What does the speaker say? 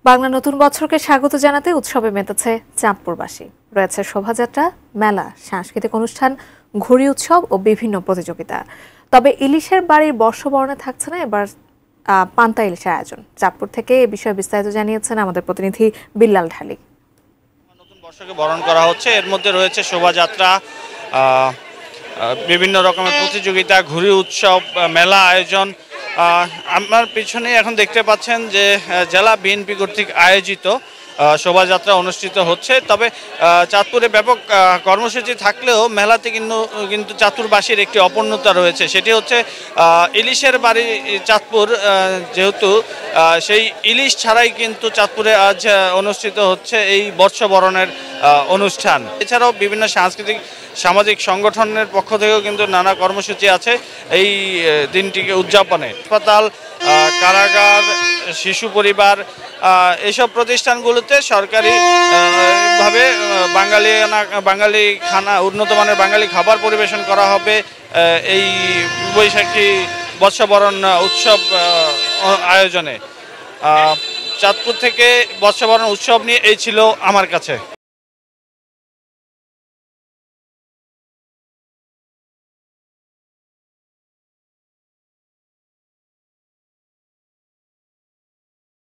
বাংলা নতুন বছরকে স্বাগত জানাতে উৎসবে মেতেছে চাঁদপুরবাসী। রয়েছে শোভাযাত্রা, মেলা, সাংস্কৃতিক অনুষ্ঠান, ঘুড়ি উৎসব ও বিভিন্ন প্রতিযোগিতা। তবে ইলিশের বাড়ির বর্ষবরণে থাকছে না এবার পান্তা ইলিশের আয়োজন। চাঁদপুর থেকে এ বিষয়ে বিস্তারিত জানিয়েছেন আমাদের প্রতিনিধি বিল্লাল ঢালি। নতুন বর্ষকে বরণ করা হচ্ছে, এর মধ্যে রয়েছে শোভাযাত্রা, বিভিন্ন রকমের প্রতিযোগিতা, ঘুড়ি উৎসব, মেলা আয়োজন। আমার পিছনে এখন দেখতে পাচ্ছেন যে জেলা বিএনপি কর্তৃক আয়োজিত শোভাযাত্রা অনুষ্ঠিত হচ্ছে। তবে চাঁদপুরে ব্যাপক কর্মসূচি থাকলেও মেলাতে কিন্তু চাঁদপুরবাসীর একটি অপূর্ণতা রয়েছে, সেটি হচ্ছে ইলিশের বাড়ি চাঁদপুর। যেহেতু সেই ইলিশ ছাড়াই কিন্তু চাঁদপুরে আজ অনুষ্ঠিত হচ্ছে এই বর্ষবরণের অনুষ্ঠান। এছাড়াও বিভিন্ন সাংস্কৃতিক সামাজিক সংগঠনের পক্ষ থেকেও কিন্তু নানা কর্মসূচি আছে এই দিনটিকে উদযাপনে। হাসপাতাল, কারাগার, শিশু পরিবার, এসব প্রতিষ্ঠানগুলোতে সরকারিভাবে বাঙালি খানা, উন্নত মানের বাঙালি খাবার পরিবেশন করা হবে এই বৈশাখী বর্ষবরণ উৎসব আয়োজনে। চাঁদপুর থেকে বর্ষবরণ উৎসব নিয়ে এই ছিল আমার কাছে।